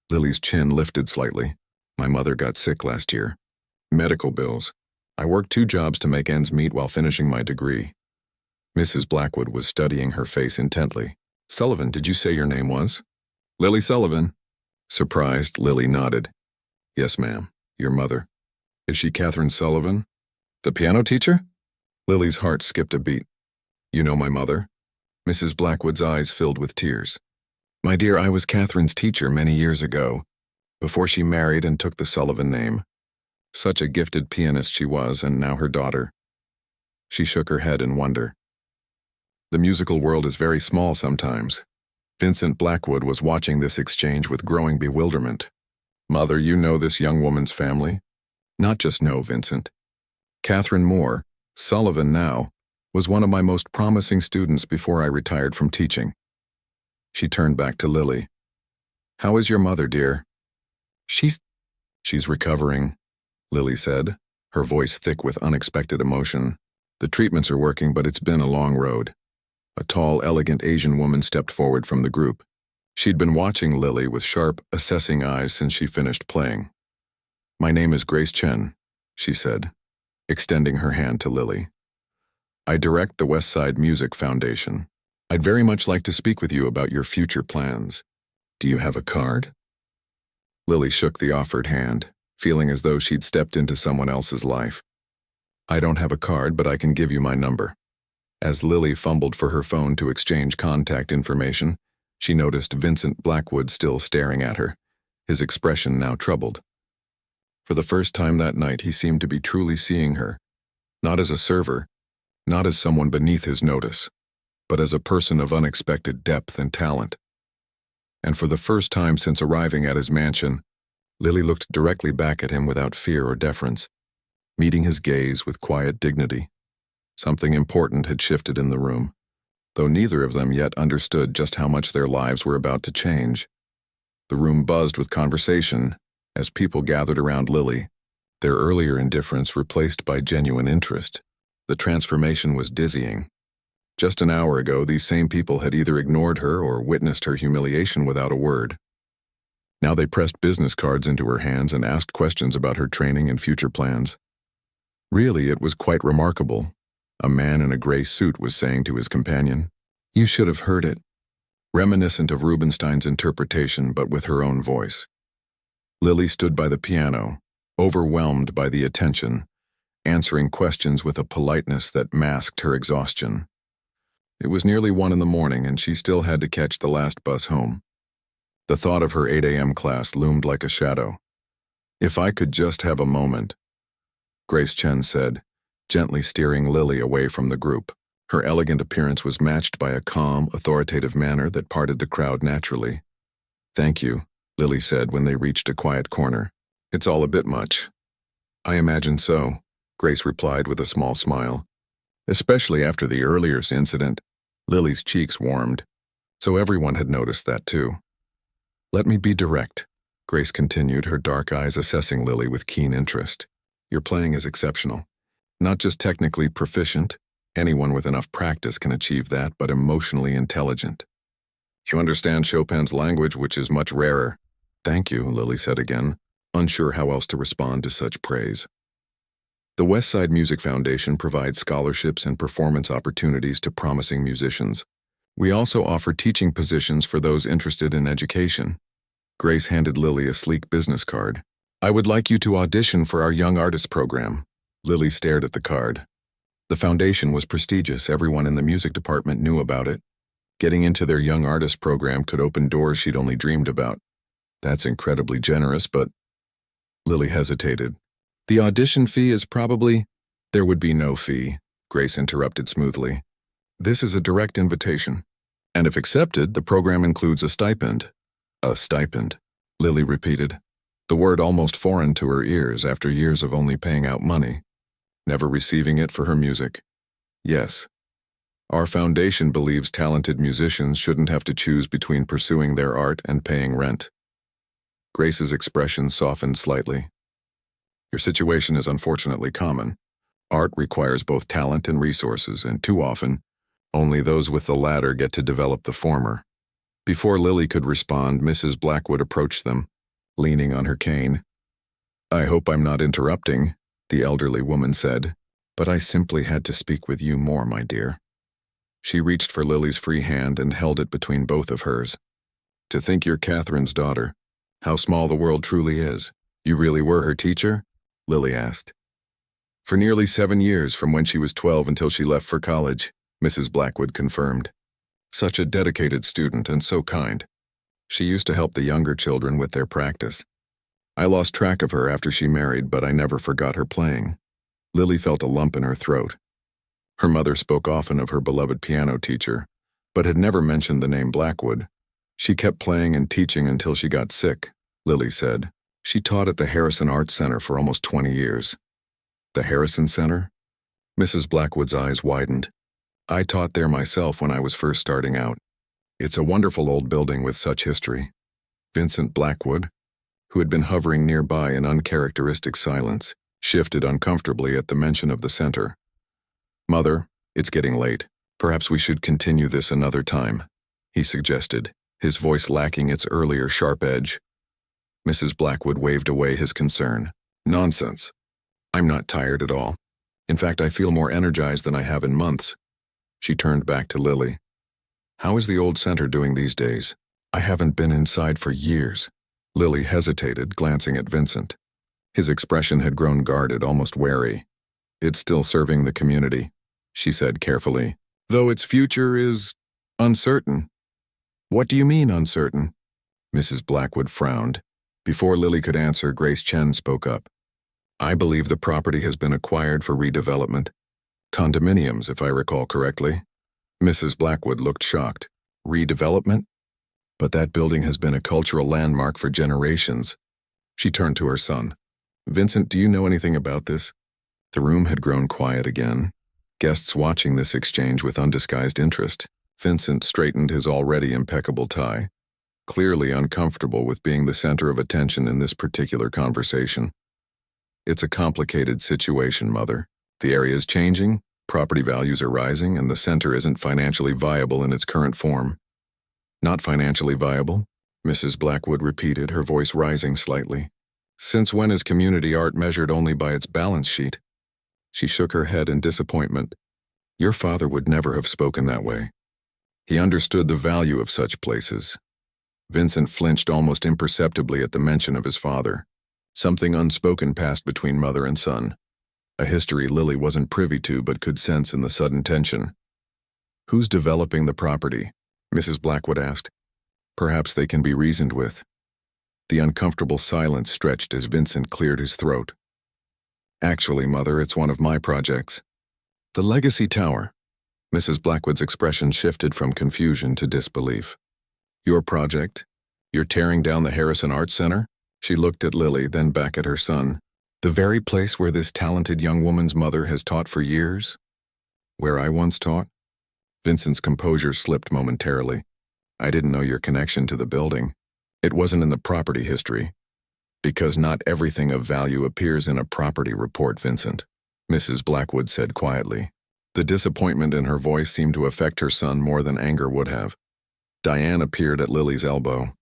Lily's chin lifted slightly. "My mother got sick last year." Medical bills. I worked 2 jobs to make ends meet while finishing my degree. Mrs. Blackwood was studying her face intently. Sullivan, did you say your name was? Lily Sullivan. Surprised, Lily nodded. Yes, ma'am. Your mother. Is she Catherine Sullivan? The piano teacher? Lily's heart skipped a beat. You know my mother? Mrs. Blackwood's eyes filled with tears. My dear, I was Catherine's teacher many years ago, before she married and took the Sullivan name. Such a gifted pianist she was, and now her daughter. She shook her head in wonder. The musical world is very small sometimes. Vincent Blackwood was watching this exchange with growing bewilderment. Mother, you know this young woman's family? Not just know, Vincent. Catherine Moore, Sullivan now, was one of my most promising students before I retired from teaching. She turned back to Lily. How is your mother, dear? She's recovering, Lily said, her voice thick with unexpected emotion. The treatments are working, but it's been a long road. A tall, elegant Asian woman stepped forward from the group. She'd been watching Lily with sharp, assessing eyes since she finished playing. My name is Grace Chen, she said, extending her hand to Lily. I direct the West Side Music Foundation. I'd very much like to speak with you about your future plans. Do you have a card? Lily shook the offered hand, feeling as though she'd stepped into someone else's life. I don't have a card, but I can give you my number. As Lily fumbled for her phone to exchange contact information, she noticed Vincent Blackwood still staring at her, his expression now troubled. For the first time that night, he seemed to be truly seeing her, not as a server, not as someone beneath his notice, but as a person of unexpected depth and talent. And for the first time since arriving at his mansion, Lily looked directly back at him without fear or deference, meeting his gaze with quiet dignity. Something important had shifted in the room, though neither of them yet understood just how much their lives were about to change. The room buzzed with conversation as people gathered around Lily, their earlier indifference replaced by genuine interest. The transformation was dizzying. Just an hour ago, these same people had either ignored her or witnessed her humiliation without a word. Now they pressed business cards into her hands and asked questions about her training and future plans. Really, it was quite remarkable. A man in a gray suit was saying to his companion, "You should have heard it," reminiscent of Rubinstein's interpretation but with her own voice. Lily stood by the piano, overwhelmed by the attention, answering questions with a politeness that masked her exhaustion. It was nearly 1 a.m, and she still had to catch the last bus home. The thought of her 8 a.m. class loomed like a shadow. If I could just have a moment, Grace Chen said, gently steering Lily away from the group. Her elegant appearance was matched by a calm, authoritative manner that parted the crowd naturally. Thank you, Lily said when they reached a quiet corner. It's all a bit much. I imagine so, Grace replied with a small smile. Especially after the earlier incident, Lily's cheeks warmed, so everyone had noticed that too. Let me be direct, Grace continued, her dark eyes assessing Lily with keen interest. Your playing is exceptional. Not just technically proficient, anyone with enough practice can achieve that, but emotionally intelligent. You understand Chopin's language, which is much rarer. Thank you, Lily said again, unsure how else to respond to such praise. The West Side Music Foundation provides scholarships and performance opportunities to promising musicians. We also offer teaching positions for those interested in education. Grace handed Lily a sleek business card. I would like you to audition for our Young Artists program. Lily stared at the card. The foundation was prestigious. Everyone in the music department knew about it. Getting into their Young Artists program could open doors she'd only dreamed about. That's incredibly generous, but... Lily hesitated. The audition fee is probably... There would be no fee, Grace interrupted smoothly. This is a direct invitation. And if accepted, the program includes a stipend. A stipend, Lily repeated, the word almost foreign to her ears after years of only paying out money, never receiving it for her music. Yes. Our foundation believes talented musicians shouldn't have to choose between pursuing their art and paying rent. Grace's expression softened slightly. Your situation is unfortunately common. Art requires both talent and resources, and too often, only those with the latter get to develop the former. Before Lily could respond, Mrs. Blackwood approached them, leaning on her cane. I hope I'm not interrupting, the elderly woman said, but I simply had to speak with you more, my dear. She reached for Lily's free hand and held it between both of hers. To think you're Catherine's daughter. How small the world truly is. You really were her teacher? Lily asked. For nearly 7 years, from when she was 12 until she left for college, Mrs. Blackwood confirmed. Such a dedicated student and so kind. She used to help the younger children with their practice. I lost track of her after she married, but I never forgot her playing. Lily felt a lump in her throat. Her mother spoke often of her beloved piano teacher, but had never mentioned the name Blackwood. She kept playing and teaching until she got sick, Lily said. She taught at the Harrison Arts Center for almost 20 years. The Harrison Center? Mrs. Blackwood's eyes widened. I taught there myself when I was first starting out. It's a wonderful old building with such history. Vincent Blackwood, who had been hovering nearby in uncharacteristic silence, shifted uncomfortably at the mention of the center. Mother, it's getting late. Perhaps we should continue this another time, he suggested, his voice lacking its earlier sharp edge. Mrs. Blackwood waved away his concern. Nonsense. I'm not tired at all. In fact, I feel more energized than I have in months. She turned back to Lily. How is the old center doing these days? I haven't been inside for years. Lily hesitated, glancing at Vincent. His expression had grown guarded, almost wary. It's still serving the community, she said carefully, though its future is uncertain. What do you mean, uncertain? Mrs. Blackwood frowned. Before Lily could answer, Grace Chen spoke up. I believe the property has been acquired for redevelopment. Condominiums, if I recall correctly. Mrs. Blackwood looked shocked. Redevelopment? But that building has been a cultural landmark for generations. She turned to her son. Vincent, do you know anything about this? The room had grown quiet again, guests watching this exchange with undisguised interest. Vincent straightened his already impeccable tie, clearly uncomfortable with being the center of attention in this particular conversation. It's a complicated situation, Mother. The area is changing, property values are rising, and the center isn't financially viable in its current form. Not financially viable? Mrs. Blackwood repeated, her voice rising slightly. Since when is community art measured only by its balance sheet? She shook her head in disappointment. Your father would never have spoken that way. He understood the value of such places. Vincent flinched almost imperceptibly at the mention of his father. Something unspoken passed between mother and son, a history Lily wasn't privy to but could sense in the sudden tension. Who's developing the property? Mrs. Blackwood asked. Perhaps they can be reasoned with. The uncomfortable silence stretched as Vincent cleared his throat. Actually, Mother, it's one of my projects. The Legacy Tower. Mrs. Blackwood's expression shifted from confusion to disbelief. Your project? You're tearing down the Harrison Arts Center? She looked at Lily, then back at her son. The very place where this talented young woman's mother has taught for years? Where I once taught? Vincent's composure slipped momentarily. I didn't know your connection to the building. It wasn't in the property history. Because not everything of value appears in a property report, Vincent, Mrs. Blackwood said quietly. The disappointment in her voice seemed to affect her son more than anger would have. Diane appeared at Lily's elbow.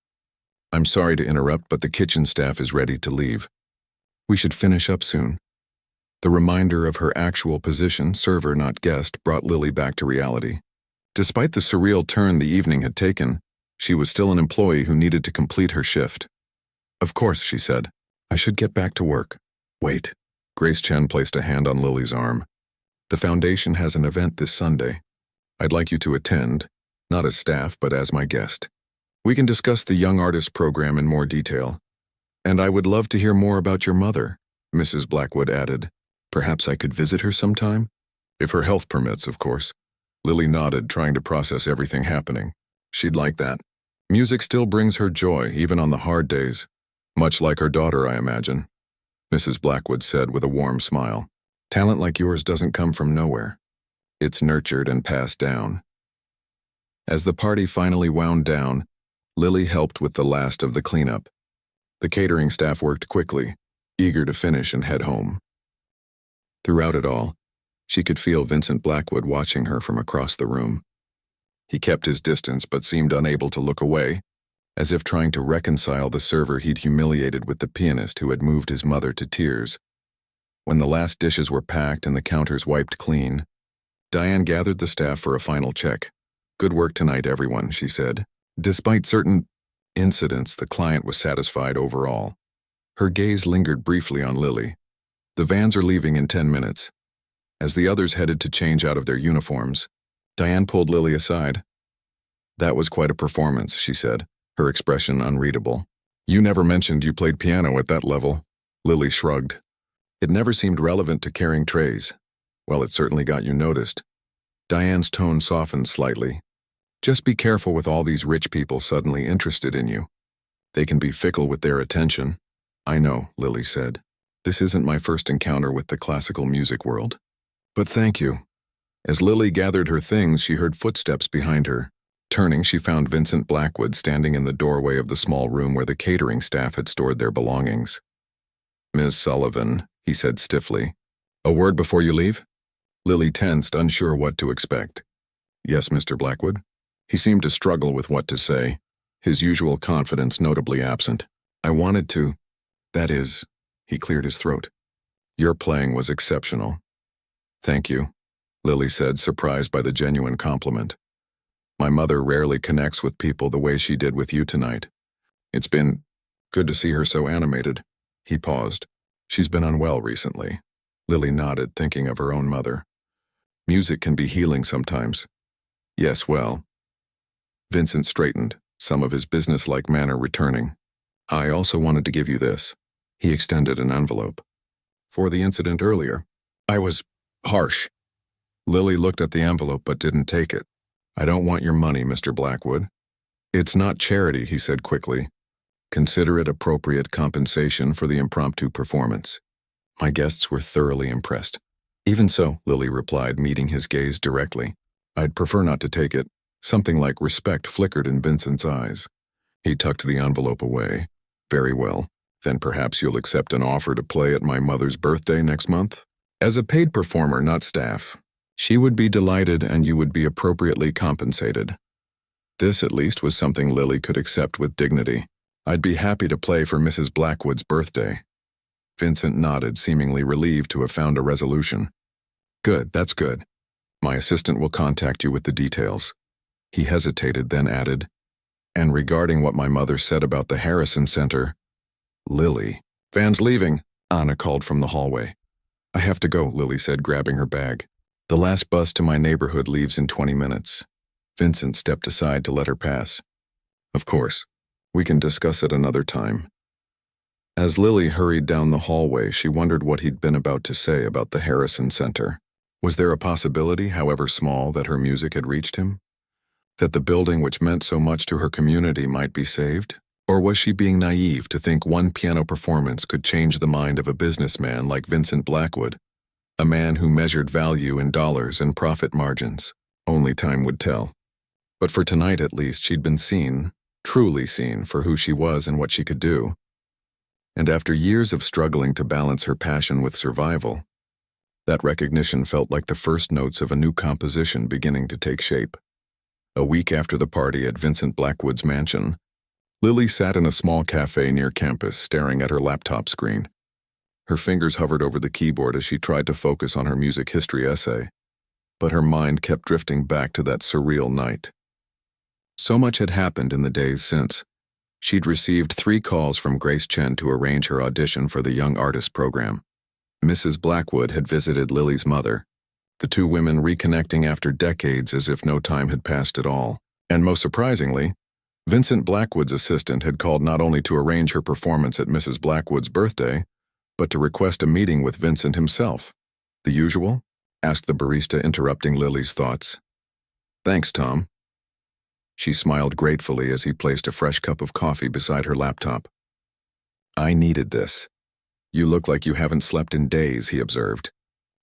I'm sorry to interrupt, but the kitchen staff is ready to leave. We should finish up soon. The reminder of her actual position, server not guest, brought Lily back to reality. Despite the surreal turn the evening had taken, she was still an employee who needed to complete her shift. Of course, she said. I should get back to work. Wait. Grace Chen placed a hand on Lily's arm. The foundation has an event this Sunday. I'd like you to attend, not as staff, but as my guest. We can discuss the Young Artist program in more detail. And I would love to hear more about your mother, Mrs. Blackwood added. Perhaps I could visit her sometime? If her health permits, of course. Lily nodded, trying to process everything happening. She'd like that. Music still brings her joy, even on the hard days. Much like her daughter, I imagine. Mrs. Blackwood said with a warm smile. Talent like yours doesn't come from nowhere. It's nurtured and passed down. As the party finally wound down, Lily helped with the last of the cleanup. The catering staff worked quickly, eager to finish and head home. Throughout it all, she could feel Vincent Blackwood watching her from across the room. He kept his distance but seemed unable to look away, as if trying to reconcile the server he'd humiliated with the pianist who had moved his mother to tears. When the last dishes were packed and the counters wiped clean, Diane gathered the staff for a final check. "Good work tonight, everyone," she said. Despite certain incidents, the client was satisfied overall. Her gaze lingered briefly on Lily. "The vans are leaving in 10 minutes. As the others headed to change out of their uniforms, Diane pulled Lily aside. "That was quite a performance," she said, her expression unreadable. "You never mentioned you played piano at that level." Lily shrugged. "It never seemed relevant to carrying trays. Well, it certainly got you noticed." Diane's tone softened slightly. "Just be careful with all these rich people suddenly interested in you. They can be fickle with their attention." "I know," Lily said. "This isn't my first encounter with the classical music world. But thank you." As Lily gathered her things, she heard footsteps behind her. Turning, she found Vincent Blackwood standing in the doorway of the small room where the catering staff had stored their belongings. "Ms. Sullivan," he said stiffly. "A word before you leave?" Lily tensed, unsure what to expect. "Yes, Mr. Blackwood." He seemed to struggle with what to say, his usual confidence notably absent. "I wanted to, that is," he cleared his throat. "Your playing was exceptional." "Thank you," Lily said, surprised by the genuine compliment. "My mother rarely connects with people the way she did with you tonight. It's been good to see her so animated." He paused. "She's been unwell recently." Lily nodded, thinking of her own mother. "Music can be healing sometimes." "Yes, well." Vincent straightened, some of his businesslike manner returning. "I also wanted to give you this." He extended an envelope. "For the incident earlier, I was harsh." Lily looked at the envelope but didn't take it. "I don't want your money, Mr. Blackwood." "It's not charity," he said quickly. "Consider it appropriate compensation for the impromptu performance." My guests were thoroughly impressed. "Even so," Lily replied, meeting his gaze directly. "I'd prefer not to take it." Something like respect flickered in Vincent's eyes. He tucked the envelope away. "Very well. Then perhaps you'll accept an offer to play at my mother's birthday next month? As a paid performer, not staff. She would be delighted and you would be appropriately compensated." This, at least, was something Lily could accept with dignity. "I'd be happy to play for Mrs. Blackwood's birthday." Vincent nodded, seemingly relieved to have found a resolution. "Good, that's good. My assistant will contact you with the details." He hesitated, then added, "And regarding what my mother said about the Harrison Center." "Lily." "Van's leaving," Anna called from the hallway. "I have to go," Lily said, grabbing her bag. "The last bus to my neighborhood leaves in 20 minutes. Vincent stepped aside to let her pass. "Of course. We can discuss it another time." As Lily hurried down the hallway, she wondered what he'd been about to say about the Harrison Center. Was there a possibility, however small, that her music had reached him? That the building which meant so much to her community might be saved? Or was she being naive to think one piano performance could change the mind of a businessman like Vincent Blackwood, a man who measured value in dollars and profit margins? Only time would tell. But for tonight at least, she'd been seen, truly seen, for who she was and what she could do. And after years of struggling to balance her passion with survival, that recognition felt like the first notes of a new composition beginning to take shape. A week after the party at Vincent Blackwood's mansion, Lily sat in a small cafe near campus, staring at her laptop screen. Her fingers hovered over the keyboard as she tried to focus on her music history essay, but her mind kept drifting back to that surreal night. So much had happened in the days since. She'd received 3 calls from Grace Chen to arrange her audition for the Young Artist program. Mrs. Blackwood had visited Lily's mother, the two women reconnecting after decades as if no time had passed at all. And most surprisingly, Vincent Blackwood's assistant had called not only to arrange her performance at Mrs. Blackwood's birthday, but to request a meeting with Vincent himself. "The usual?" asked the barista, interrupting Lily's thoughts. "Thanks, Tom." She smiled gratefully as he placed a fresh cup of coffee beside her laptop. "I needed this. You look like you haven't slept in days," he observed.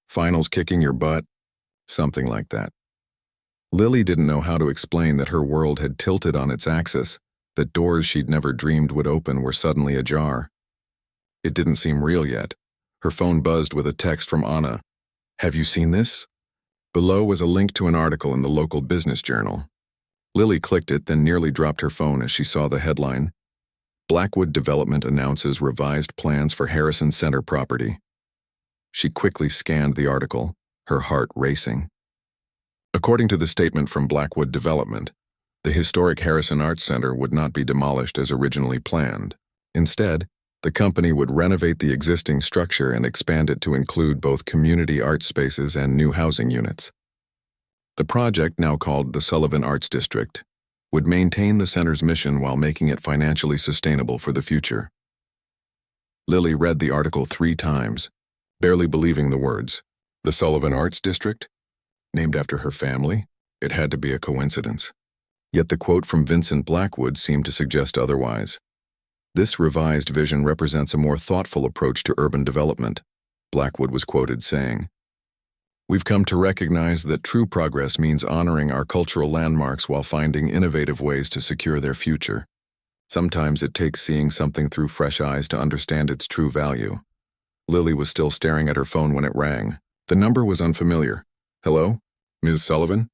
"Finals kicking your butt?" Something like that. Lily didn't know how to explain that her world had tilted on its axis, that doors she'd never dreamed would open were suddenly ajar. It didn't seem real yet. Her phone buzzed with a text from Anna. "Have you seen this?" Below was a link to an article in the local business journal. Lily clicked it, then nearly dropped her phone as she saw the headline, Blackwood Development announces revised plans for Harrison Center property. She quickly scanned the article, her heart racing. According to the statement from Blackwood Development, the historic Harrison Arts Center would not be demolished as originally planned. Instead, the company would renovate the existing structure and expand it to include both community art spaces and new housing units. The project, now called the Sullivan Arts District, would maintain the center's mission while making it financially sustainable for the future. Lily read the article 3 times, barely believing the words. The Sullivan Arts District? Named after her family? It had to be a coincidence. Yet the quote from Vincent Blackwood seemed to suggest otherwise. This revised vision represents a more thoughtful approach to urban development, Blackwood was quoted saying. We've come to recognize that true progress means honoring our cultural landmarks while finding innovative ways to secure their future. Sometimes it takes seeing something through fresh eyes to understand its true value. Lily was still staring at her phone when it rang. The number was unfamiliar. Hello? Ms. Sullivan?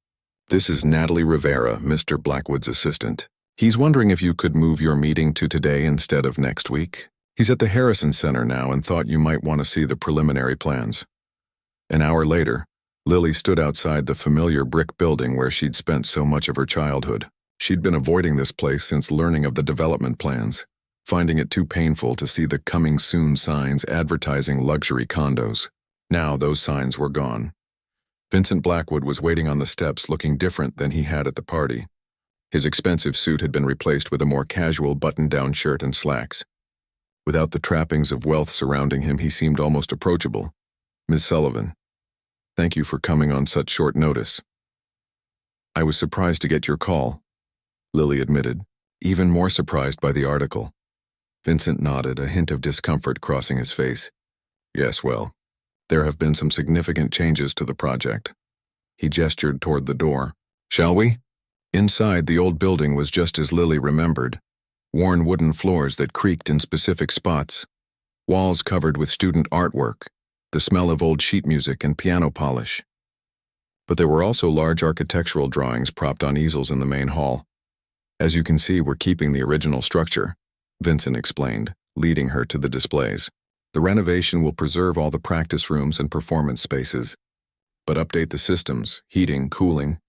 This is Natalie Rivera, Mr. Blackwood's assistant. He's wondering if you could move your meeting to today instead of next week. He's at the Harrison Center now and thought you might want to see the preliminary plans. An hour later, Lily stood outside the familiar brick building where she'd spent so much of her childhood. She'd been avoiding this place since learning of the development plans, finding it too painful to see the coming soon signs advertising luxury condos. Now those signs were gone. Vincent Blackwood was waiting on the steps looking different than he had at the party. His expensive suit had been replaced with a more casual button-down shirt and slacks. Without the trappings of wealth surrounding him, he seemed almost approachable. Ms. Sullivan, thank you for coming on such short notice. I was surprised to get your call, Lily admitted, even more surprised by the article. Vincent nodded, a hint of discomfort crossing his face. Yes, well, there have been some significant changes to the project. He gestured toward the door. Shall we? Inside, the old building was just as Lily remembered. Worn wooden floors that creaked in specific spots. Walls covered with student artwork. The smell of old sheet music and piano polish. But there were also large architectural drawings propped on easels in the main hall. As you can see, we're keeping the original structure, Vincent explained, leading her to the displays. The renovation will preserve all the practice rooms and performance spaces, but update the systems, heating, cooling,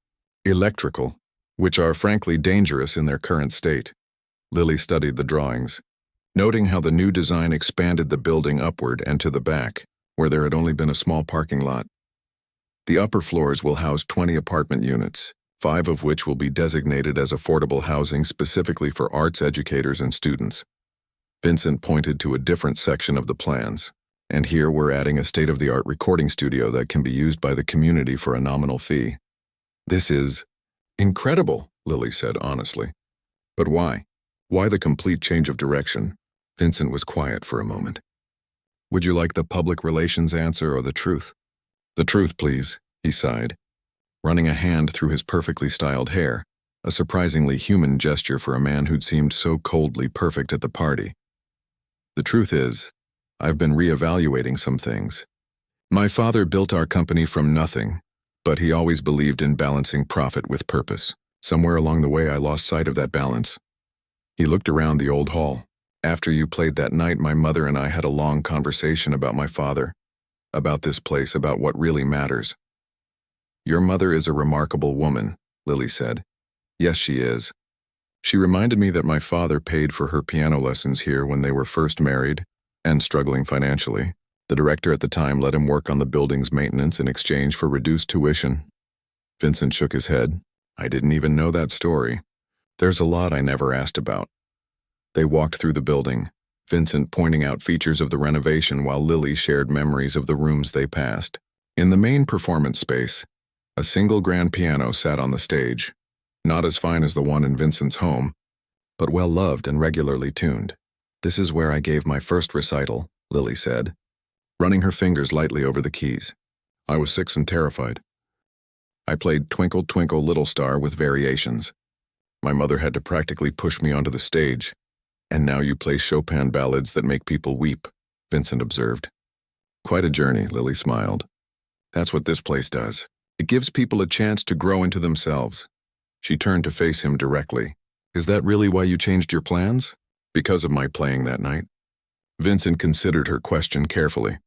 electrical, which are frankly dangerous in their current state. Lily studied the drawings, noting how the new design expanded the building upward and to the back, where there had only been a small parking lot. The upper floors will house 20 apartment units, 5 of which will be designated as affordable housing specifically for arts educators and students. Vincent pointed to a different section of the plans, and here we're adding a state-of-the-art recording studio that can be used by the community for a nominal fee. This is incredible, Lily said honestly. But why? Why the complete change of direction? Vincent was quiet for a moment. Would you like the public relations answer or the truth? The truth, please, he sighed, running a hand through his perfectly styled hair, a surprisingly human gesture for a man who'd seemed so coldly perfect at the party. The truth is, I've been reevaluating some things. My father built our company from nothing, but he always believed in balancing profit with purpose. Somewhere along the way, I lost sight of that balance. He looked around the old hall. After you played that night, my mother and I had a long conversation about my father, about this place, about what really matters. Your mother is a remarkable woman, Lily said. Yes, she is. She reminded me that my father paid for her piano lessons here when they were first married and struggling financially. The director at the time let him work on the building's maintenance in exchange for reduced tuition. Vincent shook his head. I didn't even know that story. There's a lot I never asked about. They walked through the building, Vincent pointing out features of the renovation while Lily shared memories of the rooms they passed. In the main performance space, a single grand piano sat on the stage, not as fine as the one in Vincent's home, but well-loved and regularly tuned. This is where I gave my first recital, Lily said, running her fingers lightly over the keys. I was 6 and terrified. I played Twinkle, Twinkle, Little Star with variations. My mother had to practically push me onto the stage. And now you play Chopin ballads that make people weep, Vincent observed. Quite a journey, Lily smiled. That's what this place does. It gives people a chance to grow into themselves. She turned to face him directly. Is that really why you changed your plans? Because of my playing that night? Vincent considered her question carefully.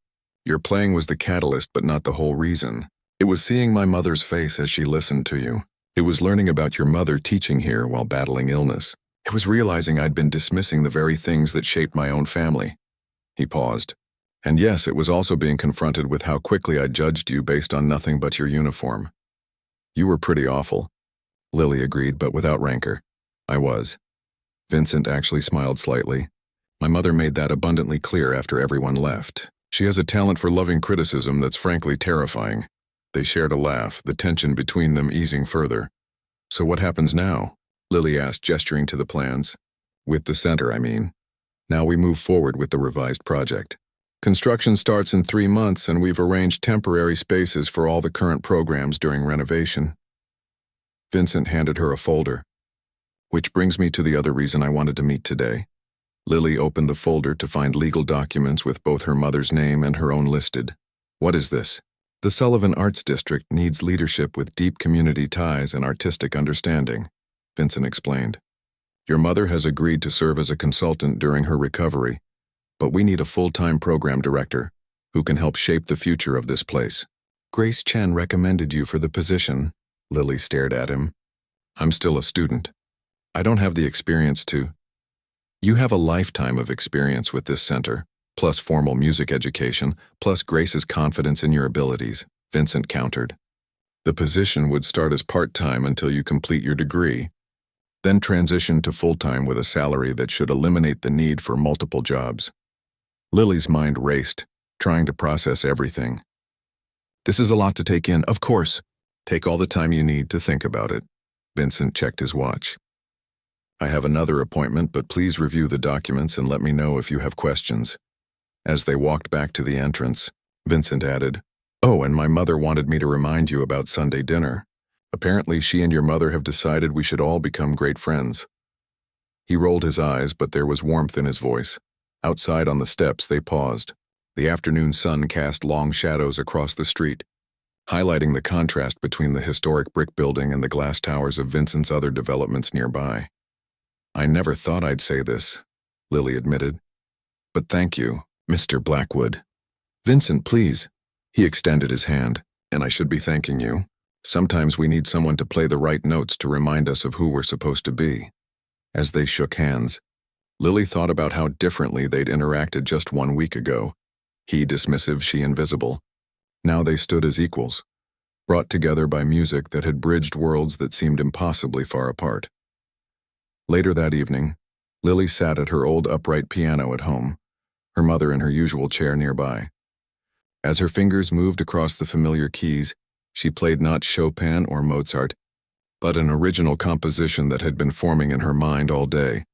Your playing was the catalyst, but not the whole reason. It was seeing my mother's face as she listened to you. It was learning about your mother teaching here while battling illness. It was realizing I'd been dismissing the very things that shaped my own family. He paused. And yes, it was also being confronted with how quickly I judged you based on nothing but your uniform. You were pretty awful. Lily agreed, but without rancor. I was. Vincent actually smiled slightly. My mother made that abundantly clear after everyone left. She has a talent for loving criticism that's frankly terrifying. They shared a laugh, the tension between them easing further. So what happens now? Lily asked, gesturing to the plans. With the center, I mean. Now we move forward with the revised project. Construction starts in 3 months, and we've arranged temporary spaces for all the current programs during renovation. Vincent handed her a folder. Which brings me to the other reason I wanted to meet today. Lily opened the folder to find legal documents with both her mother's name and her own listed. What is this? The Sullivan Arts District needs leadership with deep community ties and artistic understanding, Vincent explained. Your mother has agreed to serve as a consultant during her recovery, but we need a full-time program director who can help shape the future of this place. Grace Chen recommended you for the position. Lily stared at him. I'm still a student. I don't have the experience to. You have a lifetime of experience with this center, plus formal music education, plus Grace's confidence in your abilities, Vincent countered. The position would start as part-time until you complete your degree, then transition to full-time with a salary that should eliminate the need for multiple jobs. Lily's mind raced, trying to process everything. This is a lot to take in, of course. Take all the time you need to think about it. Vincent checked his watch. I have another appointment, but please review the documents and let me know if you have questions. As they walked back to the entrance, Vincent added, Oh, and my mother wanted me to remind you about Sunday dinner. Apparently she and your mother have decided we should all become great friends. He rolled his eyes, but there was warmth in his voice. Outside on the steps, they paused. The afternoon sun cast long shadows across the street, highlighting the contrast between the historic brick building and the glass towers of Vincent's other developments nearby. I never thought I'd say this, Lily admitted. But thank you, Mr. Blackwood. Vincent, please. He extended his hand, and I should be thanking you. Sometimes we need someone to play the right notes to remind us of who we're supposed to be. As they shook hands, Lily thought about how differently they'd interacted just 1 week ago. He dismissive, she invisible. Now they stood as equals, brought together by music that had bridged worlds that seemed impossibly far apart. Later that evening, Lily sat at her old upright piano at home, her mother in her usual chair nearby. As her fingers moved across the familiar keys, she played not Chopin or Mozart, but an original composition that had been forming in her mind all day,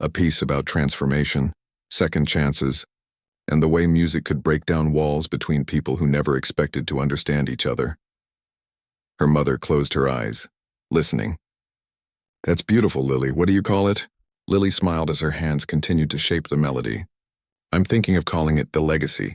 a piece about transformation, second chances, and the way music could break down walls between people who never expected to understand each other. Her mother closed her eyes, listening. That's beautiful, Lily. What do you call it? Lily smiled as her hands continued to shape the melody. I'm thinking of calling it The Legacy.